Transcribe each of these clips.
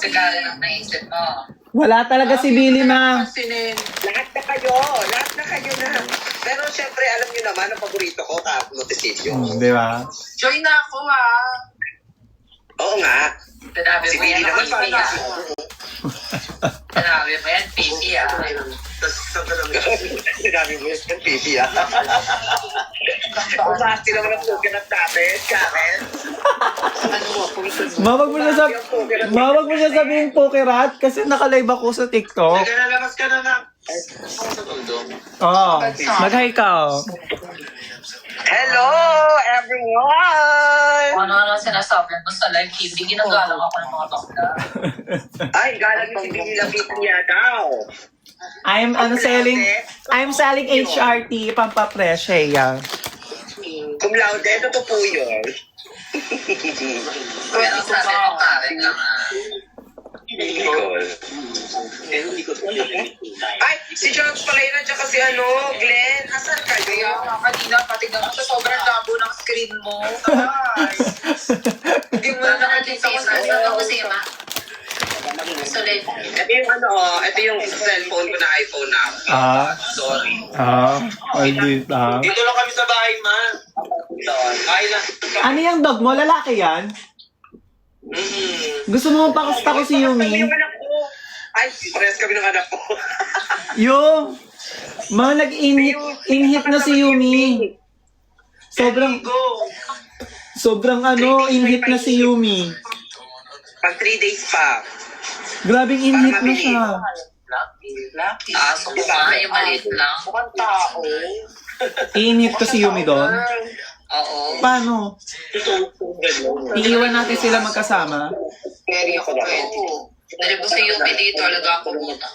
Si Karen ang naisip mo. Wala talaga si Billy, ma. Lahat na kayo na. Pero syempre, alam niyo naman, ang paborito ko, Montecillo. Di ba? Join na ako Oo nga. Sinabi Si mo Billy yan, naman Pipi parang Sinabi mo yan, Pipi Sinabi mo yun, Pipi Umasti naman ang coconut natin, Karen. Mawag mo siya sabihin pokerat kasi nakalive ako sa TikTok. Lalabas ka na na. Oo. Mag-hi ka. Hello, everyone! Ano sinasabi mo sa live, hindi ginagalang ako ng mga bakla. Ay, galang yung si Billy Lapitan niya daw. I'm selling HRT pampapresya. Cum laude, ano po yun? Pero sabi mo, Karen lang Ay, si George pala yun, at saka si Glenn. Asan kayo? Kaya kanina, patignan ko sa sobrang labo ng screen mo. Hindi mo na nakikita ko sa Sulit. Ito yung cellphone ko na iPhone na. Sorry. Dito lang kami sa bahay, ma. Ay lang. Ano yung dog mo? Lalaki yan? Gusto mo pakasta ko si Yumi? Yung anak ko. Ay, parehas kami ng anak ko. Yung mga nag-inhit na si Yumi. Sobrang inhit na si Yumi. Pag 3 days pa. Grabing inhit na siya. Aso ko nga, yung maliit lang. Inhit ko si Yumi doon. Oo. Paano? Iiwan natin sila magkasama? Hindi ako pwede. Dali mo sa Yumi dito, alaga ko muna.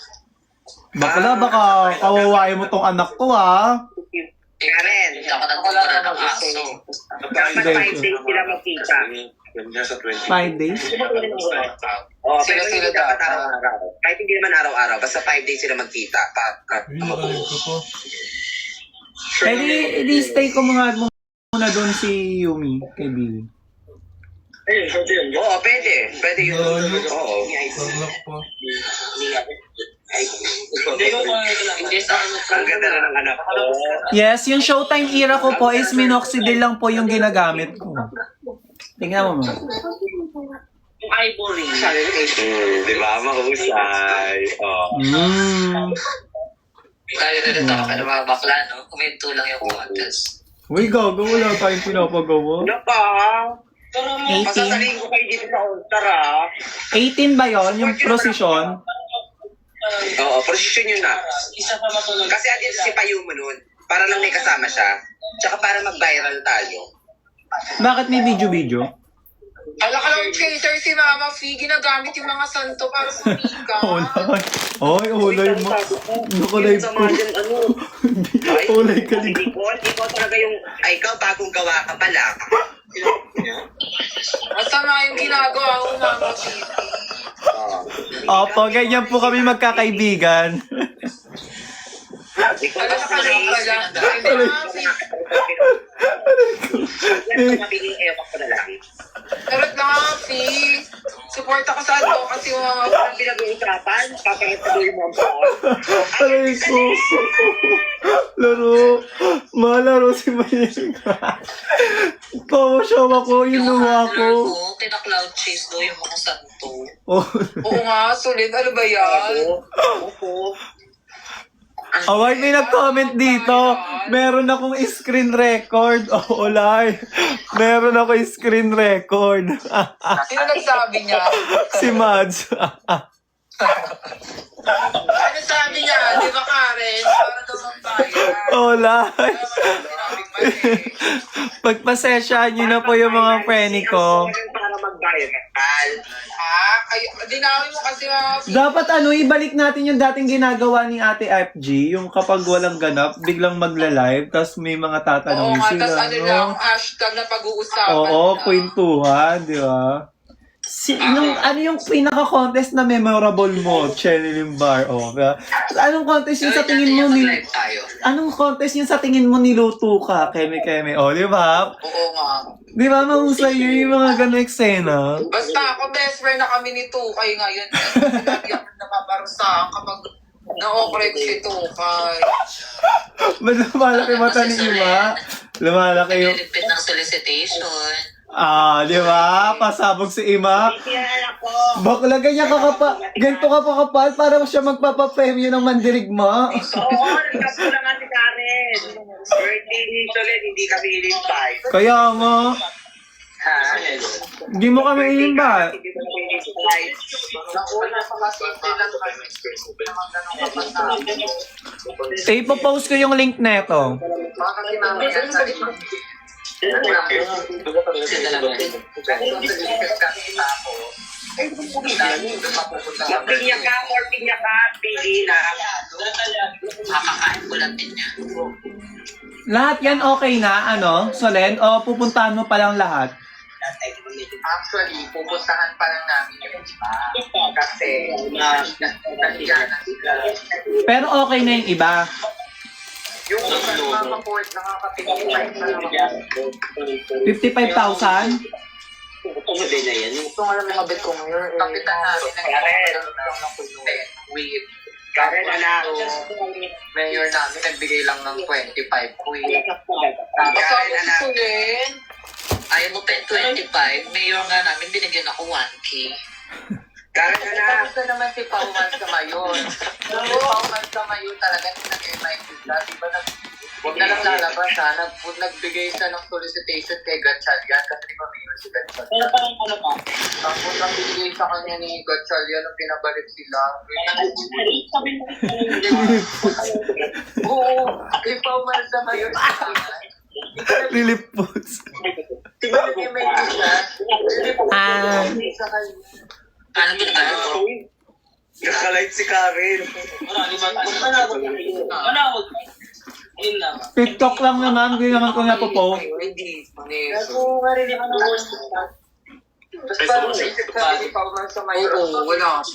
Baka kawawain mo tong anak ko, ha? Karen. Hindi ako nagmumura ng aso. Dapat 5 days sila magkita. 5 days? Oh, Sila pero hindi dapat araw-araw. Kahit hindi naman araw-araw, basta 5 days sila magkita. Pwede, i-stay ko muna doon si Yumi, kay Billy. Oo, pwede. Pwede yun. Oo. Ang ganda na ng anak ko. Yes, yung Showtime era ko po is minoxidil lang po yung ginagamit ko. Tingnan mo. Yung ivory. Di ba? Mahusay. Kaya na rin ako ka ng mga bakla, no? Kuminto lang yung contest. Uy, gago, wala tayong pinapagawa. Naka. 18. Pasasabihin ko kayo dito sa altar, 18 ba yon yung procession? Oo, prosesyon yun na. Kasi adin si Payumo nun. Para lang may kasama siya. Tsaka para mag-viral tayo. Bakit may video-video? Ala ka lang, chaser si Mama Fee. Ginagamit yung mga santo para sumika. Ulay. Ay, ulay mo. Nakulay Sa po. mga dyan, Ulay ka din. Ikaw talaga yung, ikaw bagong gawa ka pala. Masama yung ginagawa ko, Mama Fee. Opo, ganyan po kami magkakaibigan. Ala ka lang pala. Hindi, Mama Fee. Yan ang mabiling ewan ko na lang. Tarot lang, Mama Fee. Support ako sa advocacy mo, Mama Fee. Ang pinag-uusapan, papakitadoy mo ang phone. Aray ko. Laro. Malaro si Mayeng. Pamasyaw ako, inuha ko. Tina-cloud chase daw yung mga santo. Oh. Oo nga, sulit. Ano ba yan? Opo. Award, may nag-comment dito. Meron akong screen record. Oh, ulay. Meron ako screen record. Sino nagsabi niya? Si Mads. Ano sabi niya? Di ba, Karen? Para daw magbayad. Ulay. Sinabing mali. Pagpasensyahan niyo na po yung mga preni ko. Para mag-viral. Dinawin mo kasi, Mama Fee. Dapat ibalik natin yung dating ginagawa ni Ate FG, yung kapag walang ganap, biglang magla-live, tapos may mga Oo tatanungin nga, sila. tas ano lang, hashtag na pag-uusapan Oo, lang. kwentuhan, di ba? Ano yung pinaka-contest na memorable mo, Chenelim Bar? Oh, anong contest yung sa tingin mo Live tayo. Anong contest yung sa tingin mo niluto ka, Keme? Oh, di ba? Oo nga. Di ba, mahusay yun yung mga ganong eksena? Basta ako, best friend na kami ni Tukay ngayon. Lagi ako napaparusahan kapag na-okrek si Tukay. Ba't lumalaki mata ni Ima? Lumalaki yung... Nilipit ng solicitation. Di ba? Pasabog si Ima. Bakla, ganyan ganito ka pa kapal para siya magpapapremyo ng mandirigma. Oo, nagkaso lang nga si Karen. Birthday ni Solen, hindi kami in-invite. Kaya nga, Ha? hindi mo kami ilimba. Hindi mo kami in-invite. Nauna pa kasi lang kami. Naman ganun kapag Ipopost ko yung link neto. baka si Mama yan sa lima. Kasi talaga. Magpinya ka or pinya ka, pili na. Makakain ko lang din niya. Lahat yan okay na, Solen? O pupuntahan mo pa lang lahat? Actually, pupuntahan pa lang namin yung iba. Kasi, nahiya na sila. Pero okay na yung iba. Yung nagmamaport, nakakatingin pa naman. 55,000? Ito nga lang mga bet ko ngayon. Kapitan namin ng with Karen, anak. mayor namin nagbigay lang ng 25 quid. Karen, anak. Ayaw mo pa yung 25, mayor nga namin binigyan ako 1K. Karen, anak. Tapos na naman si Pauman sa mayon. Si Pauman sa mayon talaga nung nag-invite sila. Diba huwag na lang lalabas ha. Nagbigay siya ng solicitation kay Gatchalian kasi di ba mayor si Gatchalian. Tapos nagbigay sa kanya ni Gatchalian nung pinabalik sila. Oo, si Pauman sa mayon. Philip Foods. Diba nag-invite siya? Sa kanya. Ano ba na? Nakalight si Karen. TikTok lang naman, hindi naman ko napopost. Hindi. Tapos parang naisip ka ni Pauman sa mayon. Oo, wala.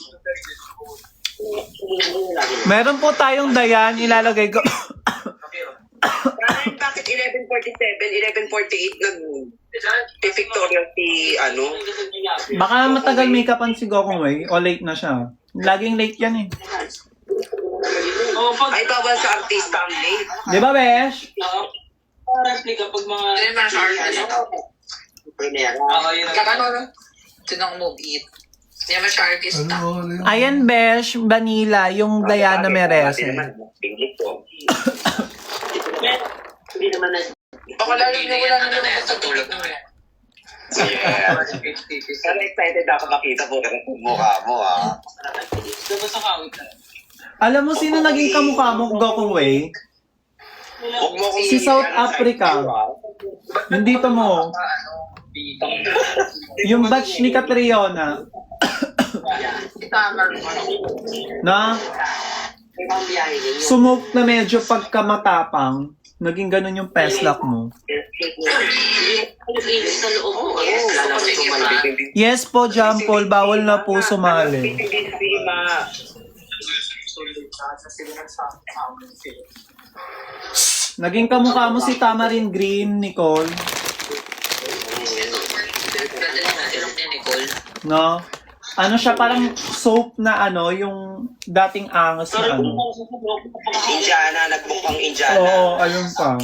Meron po tayong Dayan, ilalagay ko. Karen, bakit 11:47, 11:48 nag-pictorial si Baka matagal make-upan si Gokong Wei, o late na siya. Laging late yan eh. Ay, bawal sa artista ang late. Di ba, Besh? Hindi naman siya artist. Kakano? Sinong move-it? Hindi naman siya artista. Ayan, Besh, Vanilla, yung Diana Merese. Ako lalo nyo wala na naman sa tulog mo yan. Yeah. Pero excited ako makita po ng mukha mo, ha? Alam mo sino naging kamukha mo, Gokong Wei? Huwag mo akong Si South Africa. Nandito mo. Yung batch ni Catriona. Si Tamar. Na smoke na medyo pagkamatapang. Naging ganun yung peslak mo. Sa loob mo. Sige pa. Yes po, John Paul. Bawal na po sumali. Naging kamukha mo si Tamarin Green, Nicole. Ganda din natin lang ni Nicole. No? Ano siya, parang soap na yung dating angas na Indiana, nagmukhang Indiana. Oo, ayun pa.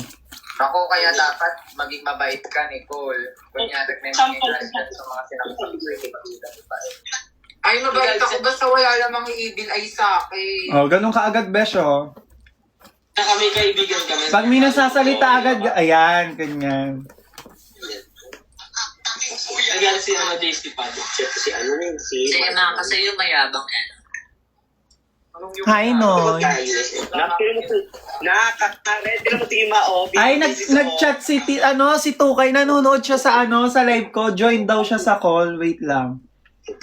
Ako kaya dapat maging mabait ka, Nicole. Kunyari, may mga sa mga ay, mabait ako. Basta wala namang evil ay sa akin. Oh, ganun kaagad, Besh, oh. Kami kaibigan kami. Pag may nasasalita agad, ayan, ganyan. Nagala si JC pa. Sige na, kasi yung mayabang yan. Hi, Noy. Nakaka-ready mo si Ima, oh. Ay, nag-chat si Tukay, nanonood siya sa live ko. Join daw siya sa call. Wait lang.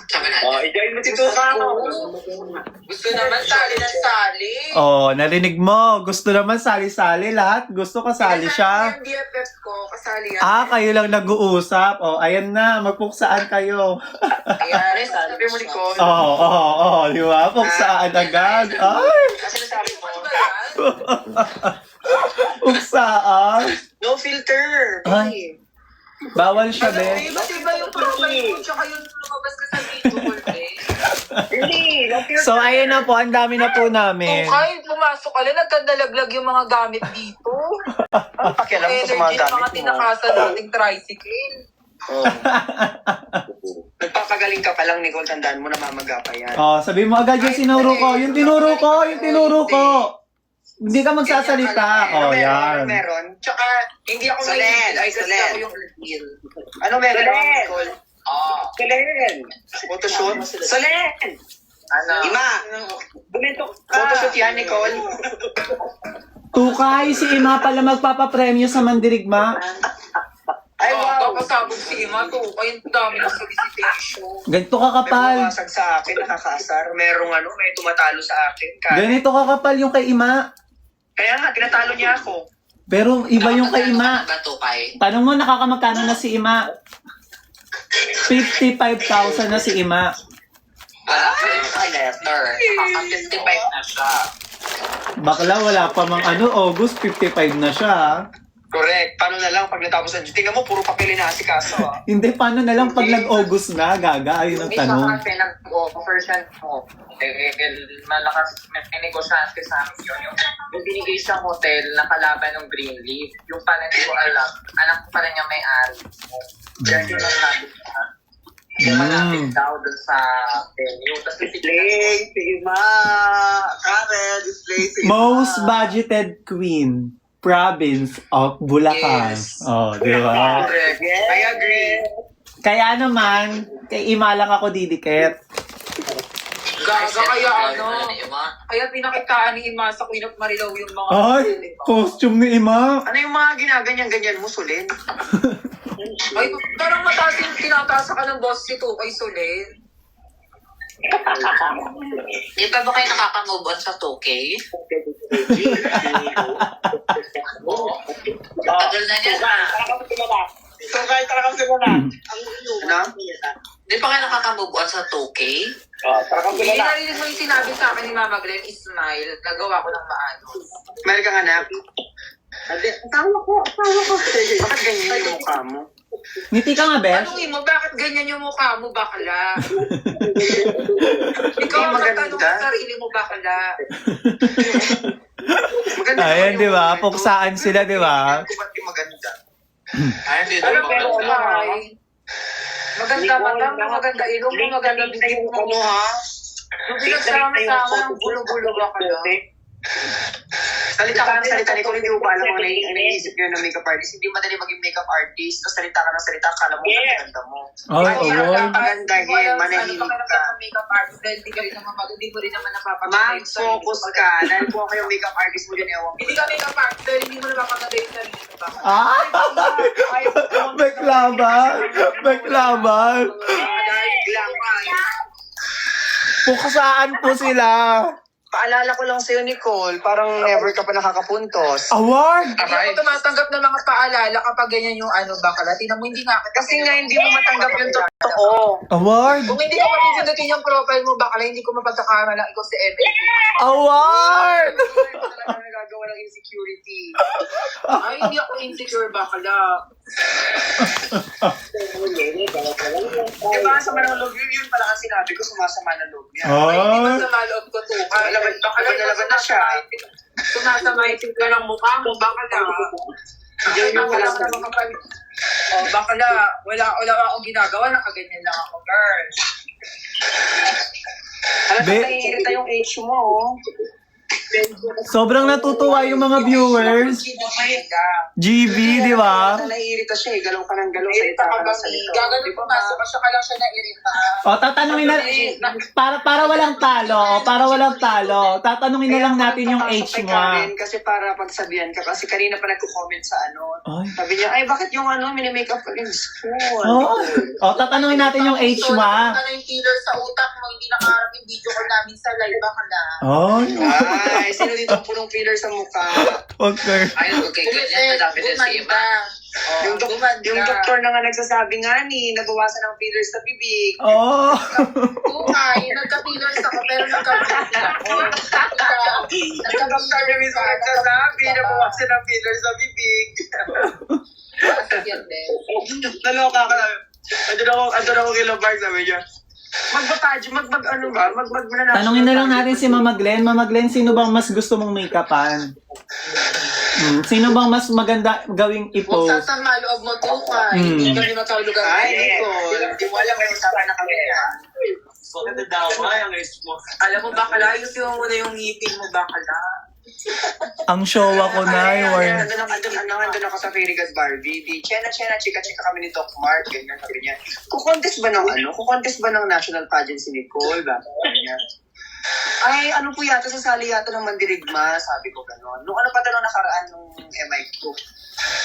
Sabi na. Enjoy mo si Tuka. Gusto naman sali ng sali. Oh, narinig mo. Gusto naman sali-sali lahat. Gusto kasali siya. Yung BFF ko, kasali yan. Kayo lang nag-uusap. Ayan na. Magpuksaan kayo. Ayan, sabi mo, Nicole. Di ba? Puksaan agad. Ay! Kasi nasabi mo, Puksaan. no filter. Ay. Bawal siya, be. Ba't iba yung profile mo, tsaka yung lumabas ka sa video, eh. Hindi, no filter. So, ayun na po. Ang dami na po namin. Okay, pumasok ka lang, nagkadalaglag yung mga gamit dito. Pakialam ko sa mga Energy ng mga gamit mo. tinakasan nating tricycle. Nagpapagaling ka pa lang, Nicole. Tandaan mo, namamaga pa yan. Sabi mo agad yung sinuro ko. Yung tinuro ko. Hindi ka magsasalita. Yan. Meron? Tsaka, hindi ako Solen, naiintindihan ay, kasi Solen. ako yung reveal. Ano meron, Solen. Nicole? Solen! Photoshoot? Solen! Ano? Ima! Bumento ka! Photoshoot yan, Nicole. Tukay, si Ima pala magpapapremyo sa Mandirigma. Ay, wow! Kapasabog si Ima to. Kaya yung dami ng solicitation. Ganito ka May kapal. bumasag sa akin, nakakaasar. May tumatalo sa akin. Ganito ka kapal yung kay Ima. Kaya nga, tinatalo niya ako. Pero iba yung kay Ima. Batukay. Tanong mo, nakakamagkano na si Ima? 55,000 na si Ima. Letter. Nakaka-55 na siya. Bakla, wala pa mang August, 55 na siya. Correct. Paano na lang pag natapos na, tingnan mo, puro papel na asikaso. Hindi, paano na lang pag nag-August na, gaga? Ayun ang Hindi tanong. kasi nag-offer siya mo. Malakas, may negosyante sa amin yun. Yung binigay siyang hotel na kalaban ng Greenleaf. Yung pala hindi ko alam. Anak ko pala niya may-ari. Kaya yun ang sabi niya. Yung malapit daw dun sa venue. Tapos Display, si Ima. Karen, display si Ima. Most budgeted queen, province of Bulacan. Yes. Di ba? correct. Yes. I agree. Kaya naman, kay Ima lang ako didikit. Gaga kaya Yung mga Kaya pinakitaan ni Ima sa Queen of Marilao yung mga... Ay, costume ni Ima. Ano yung mga ginaganyan-ganyan mo, Sulen? Ay, parang mataas yung tinataas ka ng boss si Tukay Solen. Di pa ba kayo nakaka-move on sa 2K? Tagal na niya na. So, kahit talagang simula. Ano? Di pa kayo nakaka-move on sa 2K? Talagang Hindi narinig mo yung sinabi sa akin ni Mama Glenn, Ismail, nagawa ko ng maayos. Meron kang anak? Asawa ko. Bakit ganyan yung mukha mo? Ngiti ka nga, Besh. Tanungin mo, bakit ganyan yung mukha mo, bakla? Ikaw ang maganda. magtanong sa sarili mo, bakla. Maganda Ayan, naman di ba? yung- Puksaan sila, di ba? Kung ba't yung maganda? Ay, hindi Pero daw pero maganda. ay, maganda mata mo, maganda ilong mo, maganda bibig mo. Ano ha? Yung pinagsama-sama ng bulo-bulo, bakla. Salita ka ng salita, Nicole, hindi mo ba alam kung ano yung iniisip nyo ng makeup artist? Hindi madali maging makeup artist. So, salita ka ng salita, akala mo maganda mo. Ay, award. Pagandahin, manahimik Ano ka. ka makeup artist dahil hindi ka rin naman hindi mo rin naman napapaganda Ma'am, yung sarili mo. focus ka. Dahil po ako yung makeup artist mo dyan, ewan ko. Hindi ka makeup artist dahil hindi mo napapaganda yung sarili mo. Bakla. Baklaban! Baklaban! Puksaan po sila. Paalala ko lang sa'yo, Nicole, parang never ka pa nakakapuntos. Award! Hindi ako tumatanggap ng mga paalala kapag ganyan yung bakla. Tingnan mo, hindi nga kita. Kasi nga, hindi mo matanggap yung totoo. Award! Kung hindi ko mapipindutin yung profile mo, bakla hindi ko mapagkakamalang ikaw si ML. Award! Ito talaga nagagawa ng insecurity. Ay, hindi ako insecure, bakla. Diba, sama ng loob yun pala ang sinabi ko, sumasama ng loob niya. Ay, hindi Ah, masama loob ko to. Ay, Laban na siya. Sumasama yung tigla ng mukha mo, bakla. Ay, bakla ka naman kapag... Oh, bakla, wala akong ginagawa, nakaganyan lang ako, girl. Alam mo, Be- naiirita yung age mo, oh. Sobrang natutuwa yung mga viewers. GB, di ba? Naiirita siya eh. Galaw ka ng galaw sa Irita ka ba, sa Mi? ito. Gagawin ko nga, basta ka lang siya nairita. O, tatanungin na, para walang talo, tatanungin na lang natin yung age mo. Kasi para pagsabihan ka. Kasi kanina pa nagko-comment sa ano. Ay. Sabi niya, ay bakit yung ano, mini-makeup ka in school? O, tatanungin natin yung age mo. Ano yung filler sa utak mo, hindi nakaharap yung video ko namin sa live, baka na. Ay, Ay, sino dito ang punong filler sa mukha? okay. Ayun, okay, ganyan. Madami din si Ima. Yung doktor na nga nagsasabi nga nabawasan ng fillers sa bibig. Oh. Buhay, nagka-fillers ako, pero nagka-fillers ako. Doktor na mismo nagsasabi, nabawasan ng fillers sa bibig. Naloka ka lang. Andun ako kay Lombarд, sabi niya. Tanungin na lang natin si Mama Glenn. Mama Glenn, sino bang mas gusto mong make-upan? Sino bang mas maganda gawing Huwag i-post? sasama loob mo, Tukay. Hindi kami magkalugar dito. Hindi mo alam, may usapan na kami. Maganda daw ba yung guys mo? Alam mo, bakala, ayusin mo muna yung ngipin mo, bakala. Ang showa ko na, Nandun ako sa Fairygas Barbie. Di, chika kami ni Doc Mark. Ganyan, sabi niya, kukontest ba ng national pageant si Nicole? Sabi niya, ay, ano po yata, sasali yata ng Mandirigma, sabi ko gano'n. Nung ano pa tanong nakaraan nung MI2.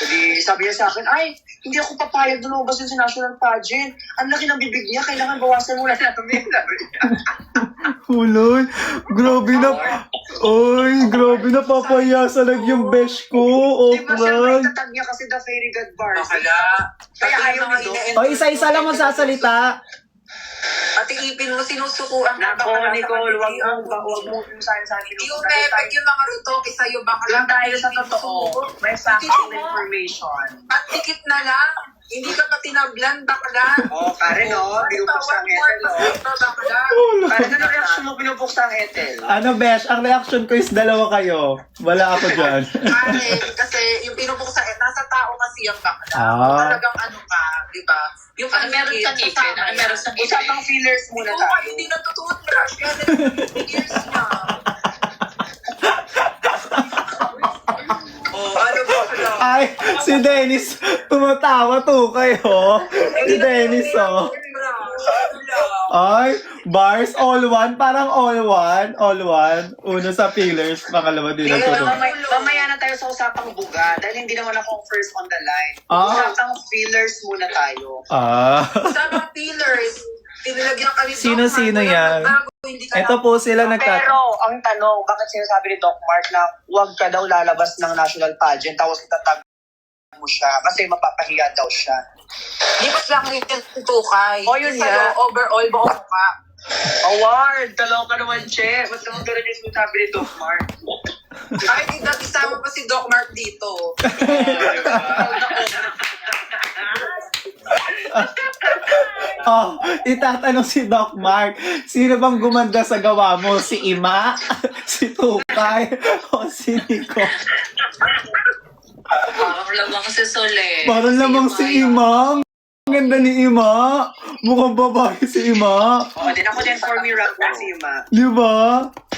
Jadi, sabi niya sa akin, ay, hindi ako papayag doon lumabas yun sa national pageant. Ang laki ng bibig niya, kailangan bawasan muna namin. Huloy, grabe na. Oy, grabe na papayasalag yung besh ko. Di ba syempre, Okran. tatag niya kasi the Fairygas Barbie. Bakala. Kaya ayaw ni Doc. O, isa-isa lang magsasalita. Pati ipin mo, sinusukuan ka. Nako, Nicole, wag mo sa akin. Yung mepeg, yung mga rutoki sa'yo, bakala. Lang tayo sa totoo. May factual information. At tikit na lang. Hindi ka pa tinablan, bakala. Oh, Karen, no? Pinupuksa ang Ethel, no? Bakala. Karen, ano reaction mo pinupuksa ang Ethel? Ano, besh? Ang reaction ko is dalawa kayo. Wala ako dyan. Karen, kasi yung pinupuksa, nasa tao kasi yung bakla. Ah. Talagang ano ka, di ba? Yung Ano meron sa ngipin? Ano meron sa ngipin? Usapang fillers muna Oo, tayo. hindi natututbrush. Kaya years niya. Oh, ano ba pala? Ay, si Dennis, tumatawa to kayo. Si Dennis, oh. Ay, bars, all one, parang all one. Una sa pillars, pangalawa din ang tunog. Mamaya na tayo sa usapang buga dahil hindi naman ako first on the line. Ah. Usapang fillers muna tayo. Sabang pillars, tinilagyan kami Sino-sino yan? Ito po sila Pero ang tanong, bakit sinasabi ni Doc Mark na huwag ka daw lalabas ng national pageant tapos itatag mo siya kasi mapapahiya daw siya. Di ba lang rin yung tukay? Oh, yun Sa'yo, nga. overall, buong ka. Award! Dalaw ka naman, Che. Ba't naman ganun yung sinasabi ni Doc Mark? Ay, di na isama pa si Doc Mark dito. Oh, itatanong si Doc Mark, sino bang gumanda sa gawa mo? Si Ima? Si Tukay? O si Nico? Parang lamang si Sole. Parang lamang si Ima. Ang ganda ni Ima. Mukhang babae si Ima. Oo, din ako din for me rank na si Ima. Di ba?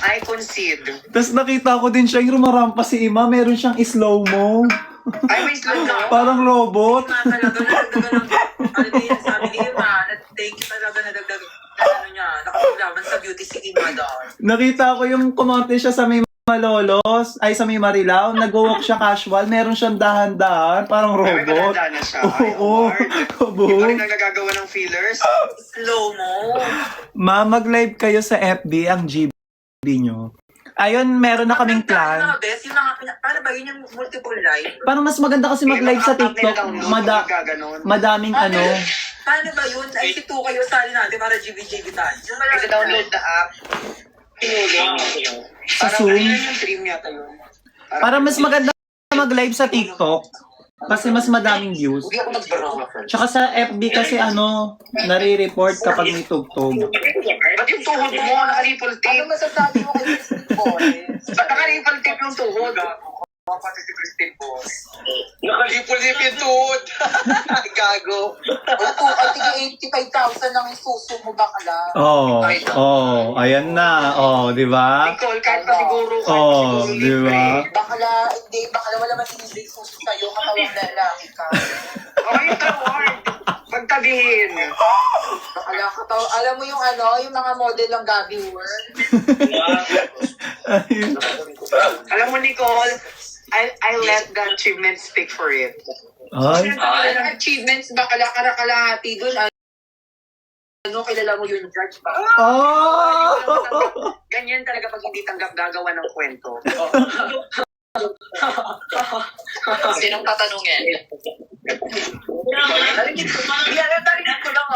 I concede. Tapos nakita ko din siya, yung rumarampa si Ima, meron siyang slow-mo. Ay, may slow mo. Parang robot. Talaga, nadagdagan ng, ano din, sabi ni Ima, thank you talaga, nadagdagan, ano niya, nakapaglaban sa beauty si Ima daw. Nakita ko yung kumonte siya sa may Malolos, ay sa may Marilao, nag-walk siya casual, meron siyang dahan-dahan, parang Ay, robot. matanda na siya. Ay, Oo, award. kabo. Iba rin ang nagagawa ng fillers. Slow mo. Ma, mag-live kayo sa FB, ang GB nyo. Ayun, meron na kaming plan. Best, yung mga, paano ba yun yung multiple live? Parang mas maganda kasi mag-live sa TikTok. Madaming ano. Paano ba yun? Ay, si Tukay yung sali natin para GB tayo. Yung Kasi download the app. Sa Zoom. Yung stream yata yun. Para mas maganda mag-live sa TikTok. Kasi mas madaming views. Hindi ako nag-barong. Tsaka sa FB kasi ano, nare-report kapag may tugtog. Ba't yung tuhod mo? Naka-ripple tape. Ano masasabi mo kay Boy? Ba't naka-ripple tape yung tuhod? pati si Christine Boss. Nakalipol-lipin tuhod. Gago. Opo, ay tiga 85,000 lang yung suso mo bakala. Ayan na. Di ba? Nicole, kahit pa siguro, di ba? Bakala, hindi, bakala wala man sinibig suso sa'yo, katawang lalaki ka. Okay, ito, Ward. Pagtabihin. Bakala, alam mo yung ano, yung mga model ng Gabi World? Alam mo, Nicole, I let the achievements speak for it. Ay. Ang achievements, bakala, karakalahati dun, ano, kilala mo yung judge ba? Ganyan talaga pag hindi tanggap gagawa ng kwento. Sinong tatanungin? Narinig ko lang